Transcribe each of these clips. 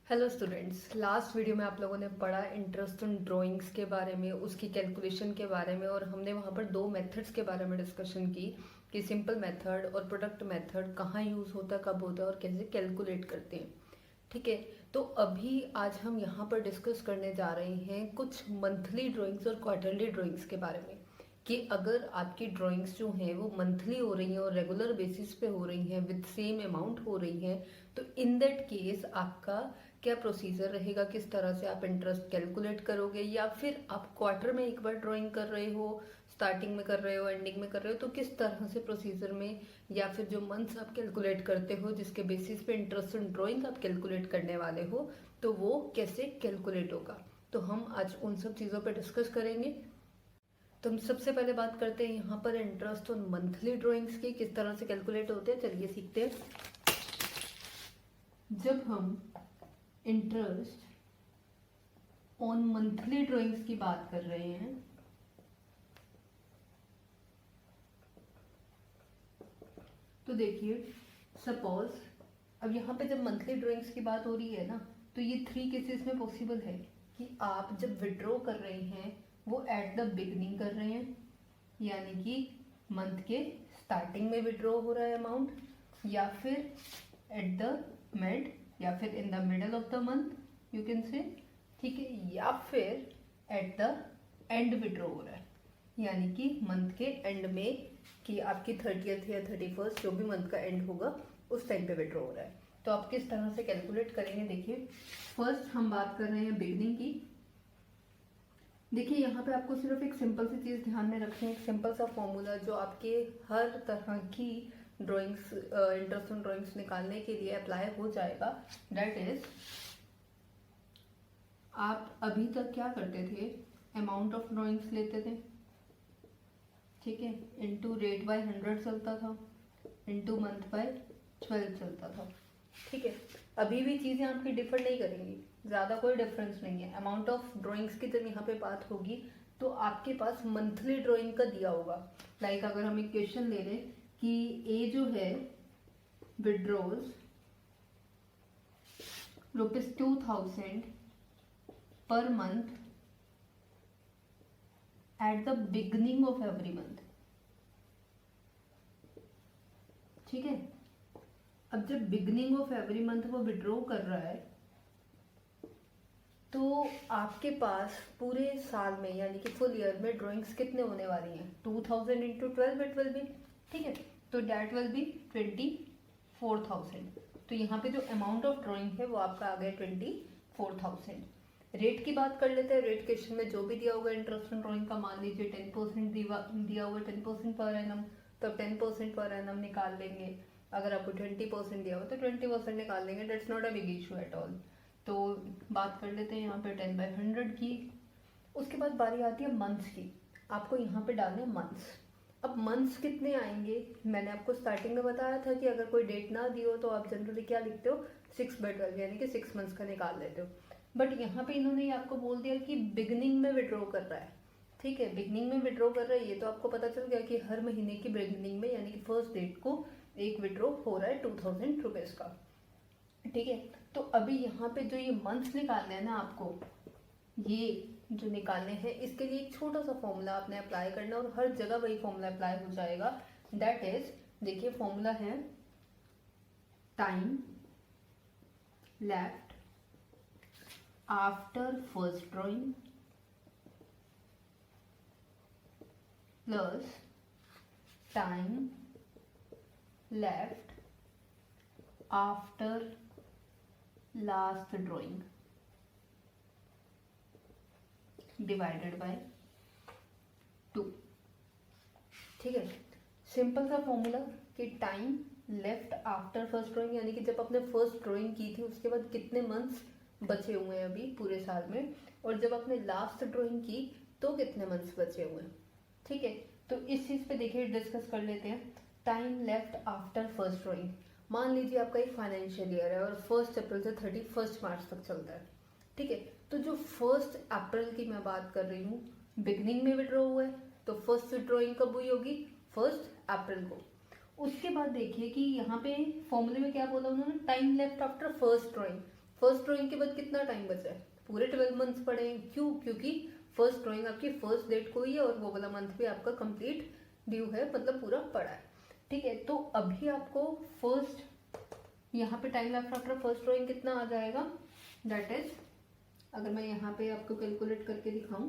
Hello students, last video में आप लोगों ने पढ़ा इंटरेस्ट इन ड्राइंग्स के बारे में, उसकी कैलकुलेशन के बारे में, और हमने वहाँ पर दो मेथड्स के बारे में डिस्कशन की कि सिंपल मेथड और प्रोडक्ट मेथड कहाँ यूज़ होता है, कब होता है और कैसे कैलकुलेट करते हैं। ठीक है, तो अभी आज हम यहाँ पर डिस्कस करने जा रहे हैं कुछ मंथली ड्राइंग्स और क्वार्टरली ड्राइंग्स के बारे में कि अगर आपकी ड्राइंग्स जो हैं वो मंथली हो रही हैं और रेगुलर बेसिस पे हो रही हैं, विद सेम अमाउंट हो रही हैं, तो इन दैट केस आपका क्या प्रोसीजर रहेगा, किस तरह से आप इंटरेस्ट कैलकुलेट करोगे, या फिर आप क्वार्टर में एक बार ड्राइंग कर रहे हो, स्टार्टिंग में कर रहे हो, एंडिंग में कर रहे हो, तो किस तरह से प्रोसीजर में, या फिर जो मंथ्स आप कैलकुलेट करते हो जिसके बेसिस पे इंटरेस्ट इन ड्राइंग आप कैलकुलेट करने वाले हो, तो वो कैसे कैलकुलेट होगा। तो हम आज उन सब चीज़ों पे डिस्कस करेंगे। तो हम सबसे पहले बात करते हैं यहाँ पर इंटरेस्ट ऑन मंथली ड्राइंग्स की, किस तरह से कैलकुलेट होते हैं। चलिए सीखते हैं। जब हम इंटरेस्ट ऑन मंथली ड्राइंग्स की बात कर रहे हैं तो देखिए, सपोज अब यहाँ पे जब मंथली ड्राइंग्स की बात हो रही है ना, तो ये 3 केसेस में पॉसिबल है कि आप जब विड्रॉ कर रहे हैं वो एट द बिगनिंग कर रहे हैं, यानी कि मंथ के स्टार्टिंग में विड्रॉ हो रहा है अमाउंट, या फिर एट द मिड, या फिर in the middle of the month you can say, ठीक है, या फिर एट द एंड विड्रॉ हो रहा है, यानी कि मंथ के एंड में, कि आपकी 30th या 31st जो भी मंथ का एंड होगा उस टाइम पे विड्रॉ हो रहा है। तो आप किस तरह से कैलकुलेट करेंगे, देखिए फर्स्ट हम बात कर रहे हैं बिगनिंग की। देखिए यहाँ पे आपको सिर्फ एक सिंपल सी चीज़ ध्यान में रखनी है, एक सिंपल सा फॉर्मूला जो आपके हर तरह की ड्राइंग्स, इंटरेस्ट ऑन ड्राइंग्स निकालने के लिए अप्लाई हो जाएगा। दैट इज, आप अभी तक क्या करते थे, अमाउंट ऑफ ड्राइंग्स लेते थे, ठीक है, इंटू रेट बाय 100 चलता था, इंटू मंथ बाय 12 चलता था। ठीक है, अभी भी चीज़ें आपकी डिफर नहीं करेंगी, ज़्यादा कोई डिफरेंस नहीं है। अमाउंट ऑफ ड्राइंग्स की जब यहाँ पे बात होगी तो आपके पास मंथली ड्राइंग का दिया होगा। लाइक अगर हम एक क्वेश्चन ले लें कि ए जो है withdraws ₹2000 per month at the beginning of every month, ठीक है। अब जब बिगनिंग ऑफ एवरी मंथ वो विड्रॉ कर रहा है तो आपके पास पूरे साल में यानी कि फुल ईयर में ड्राइंग्स कितने होने वाली हैं, 2000 इंटू 12 इट विल बी, ठीक है, तो डैट विल बी 24,000। तो यहाँ पे जो अमाउंट ऑफ ड्राइंग है वो आपका आ गया 24,000। रेट की बात कर लेते हैं। रेट क्वेश्चन में जो भी दिया होगा इंटरेस्ट ऑन ड्राइंग का, मान लीजिए 10% दिया हुआ, 10% पर एनम, तो 10% पर एनम निकाल लेंगे। अगर आपको 20% दिया हो तो 20% निकाल लेंगे, that's not a big issue at all. तो बात कर लेते हैं यहाँ पे 10/100 की। उसके बाद बारी आती है मंथ्स की। आपको यहाँ पे डालने मंथ्स। अब मंथ्स कितने आएंगे, मैंने आपको स्टार्टिंग में बताया था कि अगर कोई डेट ना दी हो तो आप जनरली क्या लिखते हो, 6/12, यानी कि 6 मंथ्स का निकाल लेते हो। बट यहाँ पे इन्होंने आपको बोल दिया कि बिगनिंग में विड्रॉ कर रहा है, ठीक है, बिगनिंग में विड्रॉ कर रहा है। ये तो आपको पता चल गया कि हर महीने की बिगनिंग में यानी कि फर्स्ट डेट को एक विड्रॉ हो रहा है 2000 रुपीज़ का, ठीक है। तो अभी यहाँ पे जो ये मंथ्स निकालने हैं ना आपको, ये जो निकालने हैं, इसके लिए एक छोटा सा फॉर्मूला आपने अप्लाई करना है और हर जगह वही फॉर्मूला अप्लाई हो जाएगा। दैट इज, देखिए फॉर्मूला है time left after first drawing plus time left after last drawing divided by 2, ठीक है। सिंपल सा फॉर्मूला कि time left after first drawing, यानी कि जब आपने फर्स्ट ड्राइंग की थी उसके बाद कितने मंथ्स बचे हुए हैं अभी पूरे साल में, और जब आपने लास्ट ड्राइंग की तो कितने मंथ्स बचे हुए हैं, ठीक है। तो इस चीज़ पे देखिए डिस्कस कर लेते हैं। Time left after first drawing, मान लीजिए आपका एक फाइनेंशियल ईयर है और 1 अप्रैल से 31 मार्च तक चलता है, ठीक है। तो जो 1 अप्रैल की मैं बात कर रही हूँ, बिगनिंग में विड्रॉ हुआ है, तो फर्स्ट ड्रॉइंग कब हुई होगी, 1 अप्रैल को। उसके बाद देखिए कि यहाँ पे फॉर्मूले में क्या बोला उन्होंने, time left after first drawing. First drawing के बाद कितना टाइम बचा है, पूरे 12 मंथ्स पड़े हैं। क्यों? क्योंकि फर्स्ट ड्राइंग आपकी फर्स्ट डेट को ही है और वो वाला मंथ भी आपका कंप्लीट ड्यू है, मतलब पूरा पड़ा है। ठीक है, तो अभी आपको फर्स्ट यहाँ पे time left after first drawing कितना आ जाएगा, दैट इज, अगर मैं यहाँ पे आपको कैलकुलेट करके दिखाऊं,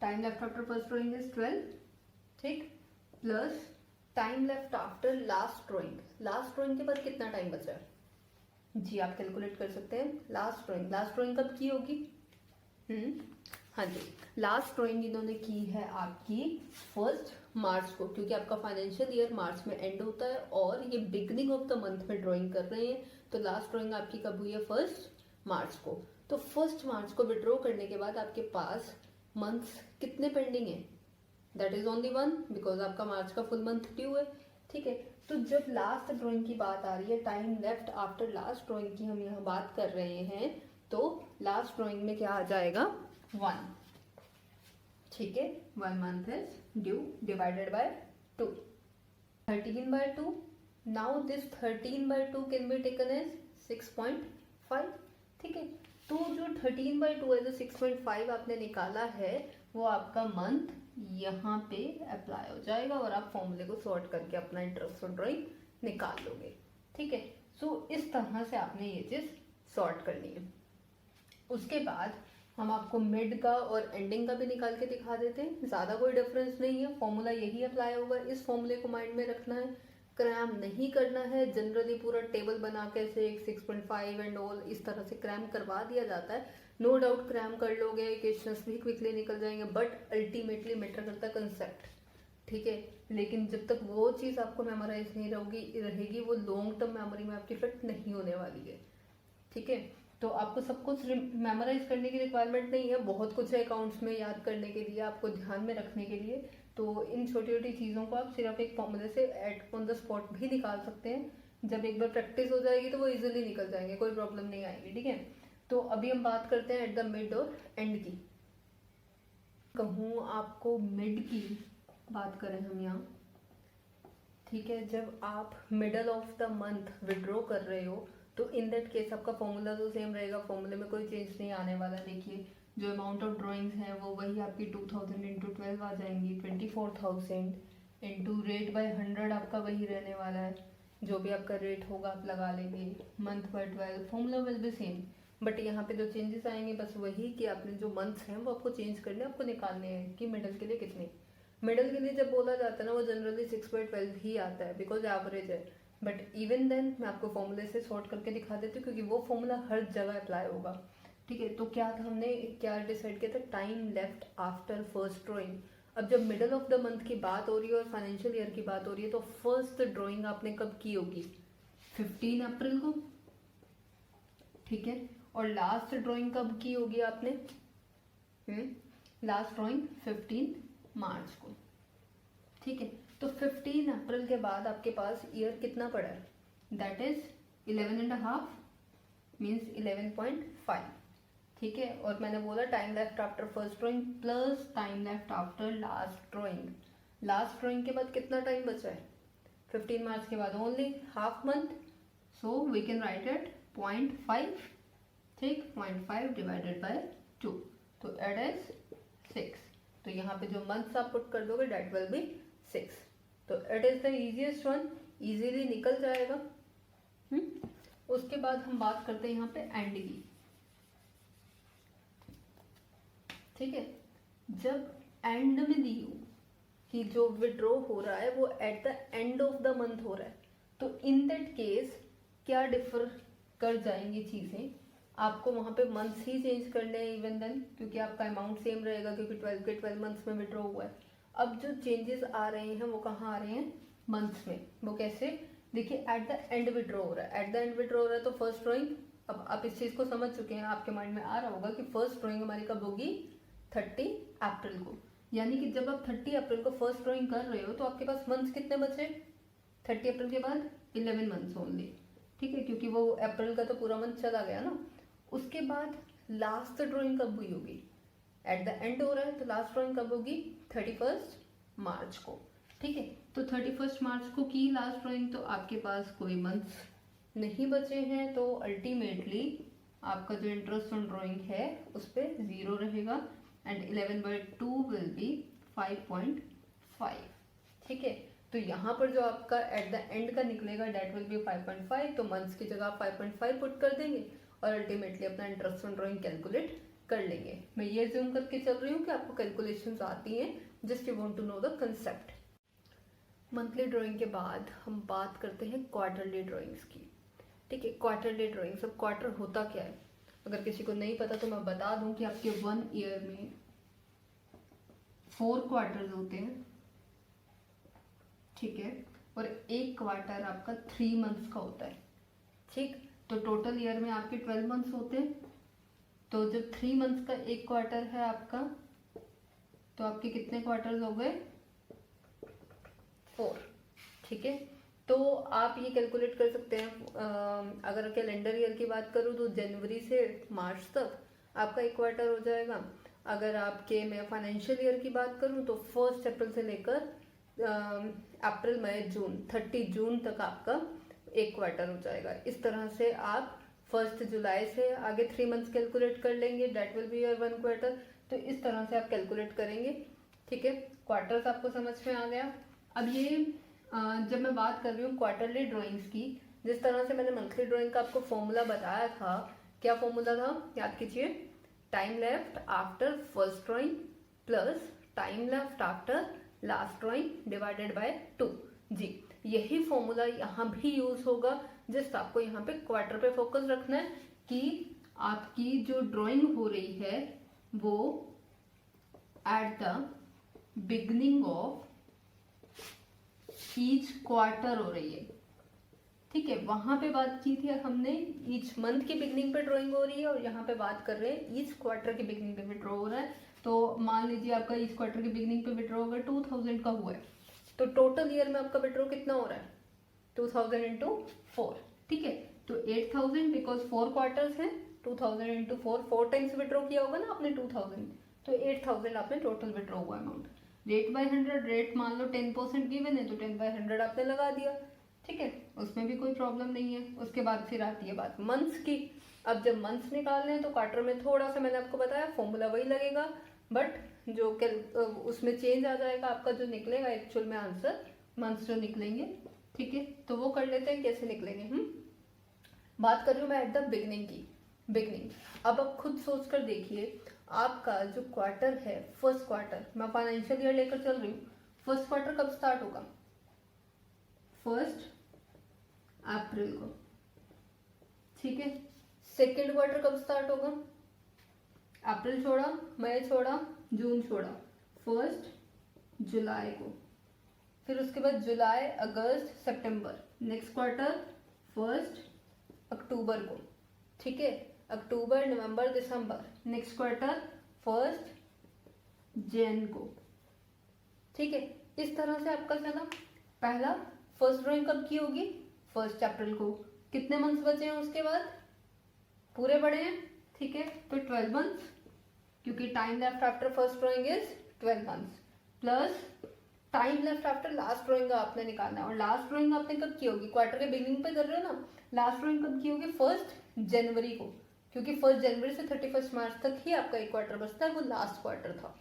time left after first drawing is 12, ठीक, plus time left after last drawing. Last drawing के बाद कितना टाइम बचा है जी, आप कैलकुलेट कर सकते हैं। लास्ट ड्राइंग कब की होगी? हाँ जी, लास्ट ड्राइंग इन्होंने की है आपकी 1 मार्च को, क्योंकि आपका फाइनेंशियल ईयर मार्च में एंड होता है और ये बिगनिंग ऑफ द मंथ में ड्राइंग कर रहे हैं। तो लास्ट ड्राइंग आपकी कब हुई है? 1 मार्च को। तो 1 मार्च को विड्रॉ करने के बाद आपके पास मंथ्स कितने पेंडिंग है? दैट इज ओनली 1, बिकॉज आपका मार्च का फुल मंथ ड्यू है। ठीक है, तो जब लास्ट ड्राइंग की बात आ रही है, time left after last drawing की हम यहाँ बात कर रहे हैं, तो लास्ट ड्राइंग में क्या आ जाएगा? 1। ठीक है, 1 month is due divided by 2, 13/2। Now this 13/2 can be taken as 6.5। ठीक है, तो जो 13/2 है, जो 6.5 आपने निकाला है, वो आपका मंथ यहाँ पे अप्लाई हो जाएगा और आप फॉर्मूले को सॉर्ट करके अपना इंटरेस्ट ड्राइंग निकाल लोगे। ठीक है, सो इस तरह से आपने ये चीज सॉर्ट करनी है। उसके बाद हम आपको मिड का और एंडिंग का भी निकाल के दिखा देते हैं। ज़्यादा कोई डिफरेंस नहीं है, फॉर्मूला यही अप्लाई होगा। इस फॉर्मूले को माइंड में रखना है, क्रैम नहीं करना है। जनरली पूरा टेबल बना के से 6.5 एंड ऑल इस तरह से क्रैम करवा दिया जाता है। नो डाउट क्रैम कर लोगे, क्वेश्चंस भी क्विकली निकल जाएंगे, बट अल्टीमेटली मैटर करता है कंसेप्ट। ठीक है, लेकिन जब तक वो चीज़ आपको मेमोराइज नहीं रहेगी वो लॉन्ग टर्म मेमोरी में आपकी फिट नहीं होने वाली है। ठीक है, तो आपको सब कुछ मेमोराइज करने की रिक्वायरमेंट नहीं है, बहुत कुछ है अकाउंट्स में याद करने के लिए, आपको ध्यान में रखने के लिए। तो इन छोटी छोटी चीज़ों को आप सिर्फ एक फॉर्मूले से एट ऑन द स्पॉट भी निकाल सकते हैं। जब एक बार प्रैक्टिस हो जाएगी तो वो इजीली निकल जाएंगे, कोई प्रॉब्लम नहीं आएगी। ठीक है, तो अभी हम बात करते हैं एट द मिड और एंड की। कहूँ आपको मिड की बात करें हम यहाँ, ठीक है, जब आप middle of the month withdraw कर रहे हो तो इन दैट केस आपका फॉर्मूला तो सेम रहेगा, फॉर्मूले में कोई चेंज नहीं आने वाला। देखिए, जो अमाउंट ऑफ ड्राइंग्स हैं वो वही आपकी 2000 इंटू 12 आ जाएंगी, 24,000 इंटू रेट बाय 100 आपका वही रहने वाला है। जो भी आपका रेट होगा आप लगा लेंगे, month by 12, formula will be same. But यहाँ पे जो चेंजेस आएंगे बस वही कि आपने जो मंथ्स हैं वो आपको चेंज करने, आपको निकालने हैं कि मिडल के लिए कितने। मिडल के लिए जब बोला जाता है ना, वो जनरली 6/12 ही आता है, बिकॉज एवरेज है। बट इवन देन मैं आपको फॉर्मूले से सॉर्ट करके दिखा देती हूँ, क्योंकि वो फॉर्मूला हर जगह अप्लाई होगा। ठीक है, तो क्या था, हमने क्या डिसाइड किया था? Time left after first drawing. अब जब मिडल ऑफ द मंथ की बात हो रही है और फाइनेंशियल ईयर की बात हो रही है, तो फर्स्ट ड्राइंग आपने कब की होगी? 15 अप्रैल को। ठीक है, और लास्ट ड्राइंग कब की होगी आपने? लास्ट ड्राइंग 15 मार्च को। ठीक है, तो 15 अप्रैल के बाद आपके पास ईयर कितना पड़ा है? That is 11.5 means 11.5। ठीक है, और मैंने बोला time left after first drawing plus time left after last drawing. Last drawing के बाद कितना टाइम बचा है? 15 मार्च के बाद only half month, so we can write it 0.5। ठीक, 0.5 डिवाइडेड बाय 2, तो एट इज 6। तो यहाँ पे जो मंथ्स आप पुट कर दोगे डेट विल बी 6। तो it is the easiest one, easily निकल जाएगा। उसके बाद हम बात करते हैं यहाँ पे एंड की। ठीक है, जब एंड में दी हो कि जो विड्रॉ हो रहा है वो at the end of the month हो रहा है, तो इन दैट केस क्या डिफर कर जाएंगी चीजें? आपको वहां पे मंथ्स ही चेंज करने हैं इवन देन, क्योंकि आपका अमाउंट सेम रहेगा, क्योंकि 12 के 12 मंथ्स में विड्रॉ हुआ है। अब जो चेंजेस आ रहे हैं वो कहाँ आ रहे हैं? मंथ्स में। वो कैसे? देखिए, एट द एंड विड्रॉ हो रहा है, एट द एंड विड्रॉ हो रहा है, तो फर्स्ट ड्राइंग, अब आप इस चीज को समझ चुके हैं, आपके माइंड में आ रहा होगा कि फर्स्ट ड्राइंग हमारी कब होगी? 30 अप्रैल को। यानी कि जब आप 30 अप्रैल को फर्स्ट ड्राइंग कर रहे हो तो आपके पास मंथ्स कितने बचे? 30 अप्रैल के बाद 11 मंथ्स ओनली। ठीक है, क्योंकि वो अप्रैल का तो पूरा मंथ चला गया ना। उसके बाद लास्ट ड्राइंग कब हुई होगी? एट द एंड हो रहा है, तो लास्ट ड्राइंग कब होगी? 31 मार्च को। ठीक है, तो 31 मार्च को की लास्ट ड्राइंग, तो आपके पास कोई मंथ्स नहीं बचे हैं तो अल्टीमेटली आपका जो इंटरेस्ट ऑन ड्राइंग है उस पर 0 रहेगा एंड 11/2 विल बी 5.5। ठीक है, तो यहाँ पर जो आपका एट द एंड का निकलेगा डेट विल बी 5.5, तो मंथ्स की जगह आप 5.5 पुट कर देंगे और अल्टीमेटली अपना इंटरेस्ट ऑन ड्राइंग कैलकुलेट कर लेंगे। मैं ये ज्यूम करके चल रही हूँ कि आपको कैलकुलेशंस आती हैं, just you want to know the concept. Monthly drawing के बाद हम बात करते हैं क्वार्टरली ड्राइंग्स की। ठीक है, क्वार्टरली ड्राइंग्स। अब क्वार्टर होता क्या है, अगर किसी को नहीं पता तो मैं बता दूं कि आपके 1 ईयर में 4 क्वार्टर्स होते हैं। ठीक है, और एक क्वार्टर आपका 3 मंथ्स का होता है। ठीक, तो टोटल ईयर में आपके 12 मंथ्स होते हैं। तो जब 3 मंथ्स का एक क्वार्टर है आपका, तो आपके कितने क्वार्टर्स हो गए? 4। ठीक है, तो आप ये कैलकुलेट कर सकते हैं। अगर कैलेंडर ईयर की बात करूँ तो जनवरी से मार्च तक आपका एक क्वार्टर हो जाएगा। अगर आपके मैं फाइनेंशियल ईयर की बात करूँ तो 1 अप्रैल से लेकर अप्रैल मई जून 30 जून तक आपका एक क्वार्टर हो जाएगा। इस तरह से आप 1 जुलाई से आगे 3 मंथ्स कैलकुलेट कर लेंगे, date will be your 1 quarter. तो इस तरह से आप कैलकुलेट करेंगे। ठीक है, क्वार्टर्स आपको समझ में आ गया। अब ये जब मैं बात कर रही हूँ क्वार्टरली ड्राइंग्स की, जिस तरह से मैंने मंथली ड्राइंग का आपको फॉर्मूला बताया था, क्या फॉर्मूला था याद कीजिए? Time left after first drawing plus time left after last drawing divided by 2। जी, यही फॉर्मूला यहाँ भी यूज होगा। जस्ट आपको यहाँ पे क्वार्टर पे फोकस रखना है कि आपकी जो ड्राइंग हो रही है वो at the beginning of each quarter हो रही है। ठीक है, वहां पे बात की थी हमने ईच मंथ की बिगनिंग पे ड्राइंग हो रही है, और यहाँ पे बात कर रहे हैं ईच क्वार्टर की बिगनिंग पे विड्रॉ हो रहा है। तो मान लीजिए आपका ईच क्वार्टर की बिगनिंग पे विड्रॉ होगा 2000 का हुआ है, तो टोटल ईयर में आपका विड्रॉ कितना हो रहा है? 2000 इंटू 4। ठीक है, तो 8000 बिकॉज 4 क्वार्टर्स हैं, 2000 इंटू 4 टाइम्स विड्रॉ किया होगा ना आपने 2000, तो 8000 आपने टोटल विड्रॉ हुआ अमाउंट। रेट बाय 100, रेट मान लो 10% गिवन है तो 10/100 आपने लगा दिया। ठीक है, उसमें भी कोई प्रॉब्लम नहीं है। उसके बाद फिर आती है बात मंथ्स की। अब जब मंथ्स निकालने हैं तो क्वार्टर में थोड़ा सा मैंने आपको बताया फॉर्मूला वही लगेगा, बट जो उसमें चेंज आ जाएगा, आपका जो निकलेगा एक्चुअल में आंसर मंथ्स जो निकलेंगे। ठीक है, तो वो कर लेते हैं कैसे निकलेंगे। बात कर रही हूँ मैं एट द बिगनिंग की। बिगनिंग, अब आप खुद सोच कर देखिए, आपका जो क्वार्टर है फर्स्ट क्वार्टर, मैं फाइनेंशियल ईयर लेकर चल रही हूँ, फर्स्ट क्वार्टर कब स्टार्ट होगा? 1 अप्रैल को। ठीक है, सेकेंड क्वार्टर कब स्टार्ट होगा? अप्रैल छोड़ा, मई छोड़ा, जून छोड़ा, 1 जुलाई को। फिर उसके बाद जुलाई, अगस्त, सितंबर। नेक्स्ट क्वार्टर 1 अक्टूबर को। ठीक है, अक्टूबर, नवंबर, दिसंबर। नेक्स्ट क्वार्टर 1 जैन को। ठीक है, इस तरह से आपका चला। पहला फर्स्ट ड्राइंग कब की होगी? 1 अप्रैल को। कितने मंथ्स बचे हैं उसके बाद? पूरे बड़े हैं। ठीक है, तो 12 मंथ्स, क्योंकि time left after first drawing is 12 months, plus time left after last drawing आपने निकालना है। और लास्ट ड्राइंग आपने कब की होगी? क्वार्टर के बिगिनिंग पे कर रहे हो ना, लास्ट ड्राइंग कब की होगी? 1 जनवरी को, क्योंकि 1 जनवरी से 31 मार्च तक ही आपका एक क्वार्टर बचता है, वो लास्ट क्वार्टर था।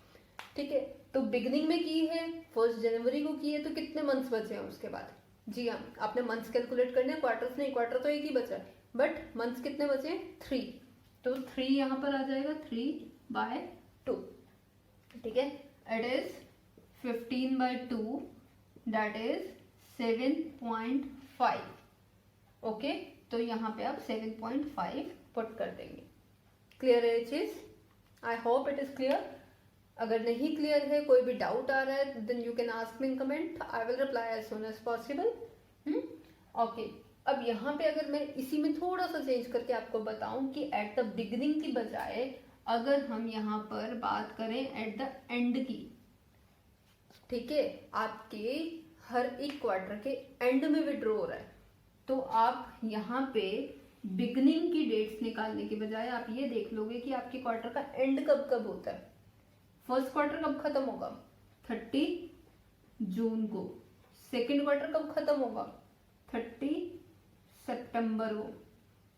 ठीक है, तो बिगिनिंग में की है, 1 जनवरी को की है, तो कितने मंथ्स बचे हैं उसके बाद? जी हाँ, आपने मंथ्स कैलकुलेट करने हैं, क्वार्टर्स नहीं, क्वार्टर तो एक ही बचा है, बट मंथ्स कितने बचे हैं? 3। तो 3 यहाँ पर आ जाएगा, 3/2। ठीक है, it is 15/2, that is 7.5। Okay, तो यहाँ पे आप 7.5 पुट कर देंगे। क्लियर है ये चीज? I hope it is clear. अगर नहीं क्लियर है, कोई भी डाउट आ रहा है, then you can ask me in comment, I will reply as soon as possible. Okay, अब यहाँ पे अगर मैं इसी में थोड़ा सा चेंज करके आपको बताऊं कि एट द बिगिनिंग की बजाय अगर हम यहाँ पर बात करें एट द एंड की। ठीक है, आपके हर एक क्वार्टर के एंड में विड्रॉ हो रहा है, तो आप यहाँ पे बिगनिंग की डेट्स निकालने के बजाय आप ये देख लोगे कि आपके क्वार्टर का एंड कब कब होता है। फर्स्ट क्वार्टर कब खत्म होगा? 30 जून को। सेकेंड क्वार्टर कब खत्म होगा? 30 सितंबर को,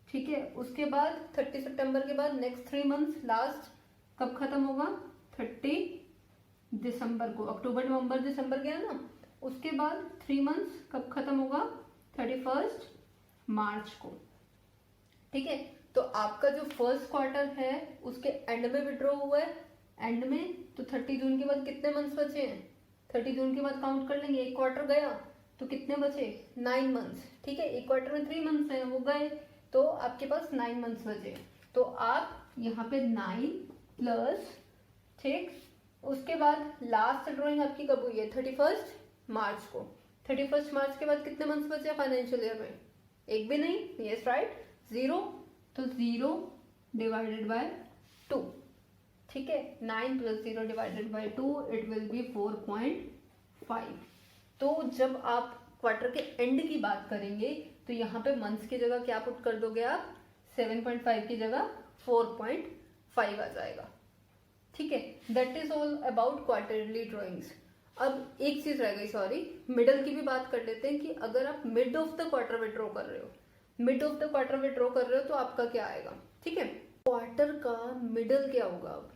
ठीक है। उसके बाद 30 सितंबर के बाद नेक्स्ट 3 मंथ्स लास्ट कब खत्म होगा, 30 दिसंबर को। अक्टूबर नवंबर दिसंबर गया ना, उसके बाद 3 मंथ्स कब खत्म होगा, 31 मार्च को, ठीक है। तो आपका जो फर्स्ट क्वार्टर है उसके एंड में विड्रॉ हुआ है, एंड में, तो 30 जून के बाद कितने मंथ्स बचे हैं, 30 जून के बाद काउंट कर लेंगे, एक क्वार्टर गया तो कितने बचे, 9 मंथ्स, ठीक है। एक क्वार्टर में 3 मंथ्स हैं, वो गए, तो आपके पास 9 मंथ्स बचे। तो आप यहाँ पे 9 प्लस, ठीक, उसके बाद लास्ट ड्राइंग आपकी कब हुई है, 31 मार्च को। 31 मार्च के बाद कितने मंथ्स बचे फाइनेंशियल ईयर में, एक भी नहीं, यस राइट, 0, तो 0 डिवाइडेड बाय 2, ठीक है। 9 plus 0 divided by 2, it will be 4.5। तो जब आप क्वार्टर के एंड की बात करेंगे तो यहाँ पे मंथ्स की जगह क्या पुट कर दोगे आप, 7.5 की जगह 4.5 आ जाएगा, ठीक है। That is all about quarterly drawings. अब एक चीज रह गई, सॉरी, मिडल की भी बात कर लेते हैं कि अगर आप mid of the quarter withdraw कर रहे हो, mid of the quarter withdraw कर रहे हो तो आपका क्या आएगा, ठीक है। क्वार्टर का मिडल क्या होगा अब,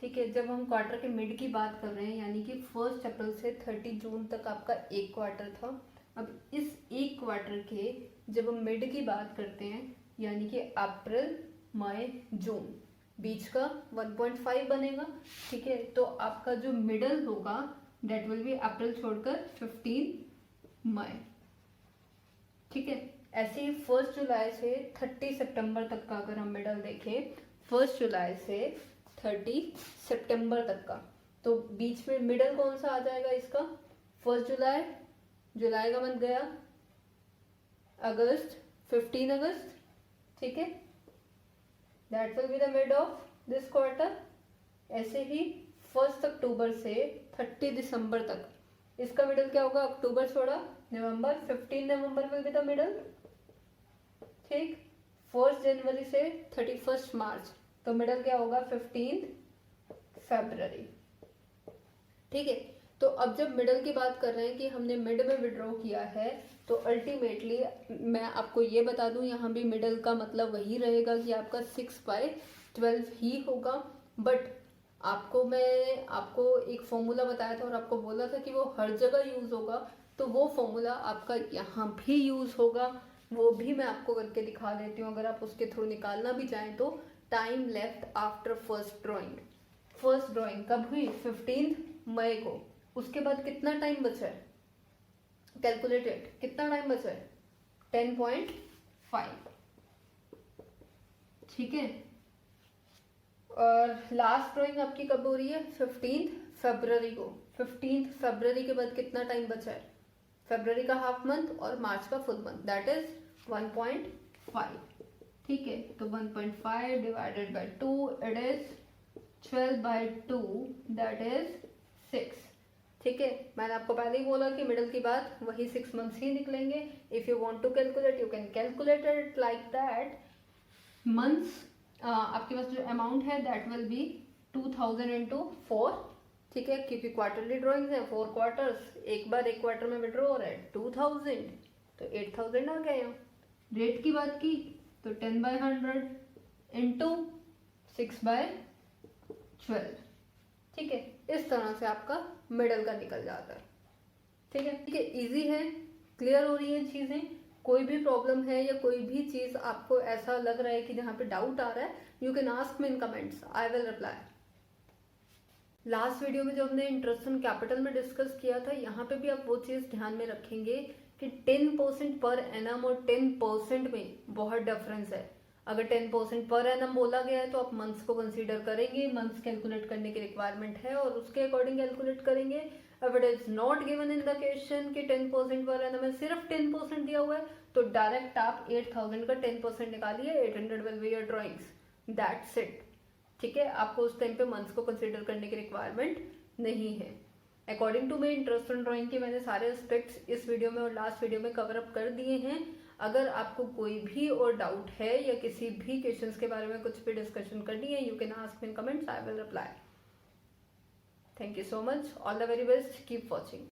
ठीक है। जब हम क्वार्टर के मिड की बात कर रहे हैं, यानी कि 1 अप्रैल से 30 जून तक आपका एक क्वार्टर था। अब इस एक क्वार्टर के जब हम मिड की बात करते हैं, यानी कि अप्रैल मई जून, बीच का 1.5 बनेगा, ठीक है। तो आपका जो मिडल होगा दैट विल बी अप्रैल छोड़कर 15 मई, ठीक है। ऐसे ही 1 जुलाई से 30 सितंबर तक का अगर हम मिडल देखें, 1 जुलाई से 30 सितंबर तक का, तो बीच में मिडल कौन सा आ जाएगा इसका, 1 जुलाई, जुलाई का मंथ गया, अगस्त, 15 अगस्त, ठीक है, that will be the mid of this quarter. ऐसे ही 1 अक्टूबर से 30 दिसंबर तक, इसका मिडल क्या होगा, अक्टूबर छोड़ा नवंबर, 15 नवंबर विल बी द मिडल, ठीक। 1 जनवरी से 31 मार्च, तो मिडल क्या होगा, 15 फरवरी, ठीक है। तो अब जब मिडल की बात कर रहे हैं कि हमने मिड में विड्रॉ किया है, तो अल्टीमेटली मैं आपको ये बता दूं, यहाँ भी मिडल का मतलब वही रहेगा कि आपका 6/12 ही होगा। बट मैं आपको एक फॉर्मूला बताया था और आपको बोला था कि वो हर जगह यूज होगा, तो वो फॉर्मूला आपका यहाँ भी यूज होगा, वो भी मैं आपको करके दिखा देती हूँ। अगर आप उसके थ्रू निकालना भी चाहें तो, time left after first drawing कब हुई, 15 मई को, उसके बाद कितना टाइम बचा है, कैलकुलेटेड कितना टाइम बचा है, 10.5, ठीक है। और लास्ट ड्राइंग आपकी कब हो रही है, 15 फरवरी को। 15 फरवरी के बाद कितना टाइम बचा है, फरवरी का हाफ मंथ और मार्च का फुल मंथ, दैट इज 1.5, ठीक है। तो 1.5 divided by 2, it is 12/2, that is 6, ठीक है। मैंने आपको पहले ही बोला कि मिडल की बात वही 6 मंथ्स ही निकलेंगे। If you want to calculate, you can calculate it like that. Months आपके पास जो अमाउंट है दैट विल बी 2000 into 4, ठीक है, क्योंकि क्वार्टरली ड्रॉइंग्स है, 4 क्वार्टर्स, एक बार एक क्वार्टर में विड्रॉ हो रहा है, 2000, तो 8000 आ गया यहाँ। रेट की बात की तो 10/100 इंटू 6/12, ठीक है। इस तरह से आपका मिडल का निकल जाता है, ठीक है, ठीक है। इजी है, क्लियर हो रही है चीजें। कोई भी प्रॉब्लम है या कोई भी चीज आपको ऐसा लग रहा है कि जहाँ पे डाउट आ रहा है, you can ask me in comments, I will reply. Last video में जो हमने इंटरेस्ट इन कैपिटल में डिस्कस किया था, यहाँ पे भी आप वो चीज ध्यान में रखेंगे कि 10% पर एनम और 10% में बहुत डिफरेंस है। अगर 10% पर एनम बोला गया है तो आप मंथ्स को कंसीडर करेंगे, मंथ्स कैलकुलेट करने की रिक्वायरमेंट है और उसके अकॉर्डिंग कैलकुलेट करेंगे। अब it is not given in the question कि 10% पर एनम है, सिर्फ 10% दिया हुआ है, तो डायरेक्ट आप 8000 का 10% निकालिए, 800 will be your drawings, that's it, ठीक है। आपको उस टाइम पे मंथ्स को कंसीडर करने की रिक्वायरमेंट नहीं है। अकॉर्डिंग टू मेरी इंटरेस्ट इन ड्राइंग के मैंने सारे एस्पेक्ट्स इस वीडियो में और लास्ट वीडियो में कवर अप कर दिए हैं। अगर आपको कोई भी और डाउट है या किसी भी क्वेश्चंस के बारे में कुछ भी डिस्कशन करनी है, you can ask in comments, I will reply. Thank you so much, all the very best, keep watching.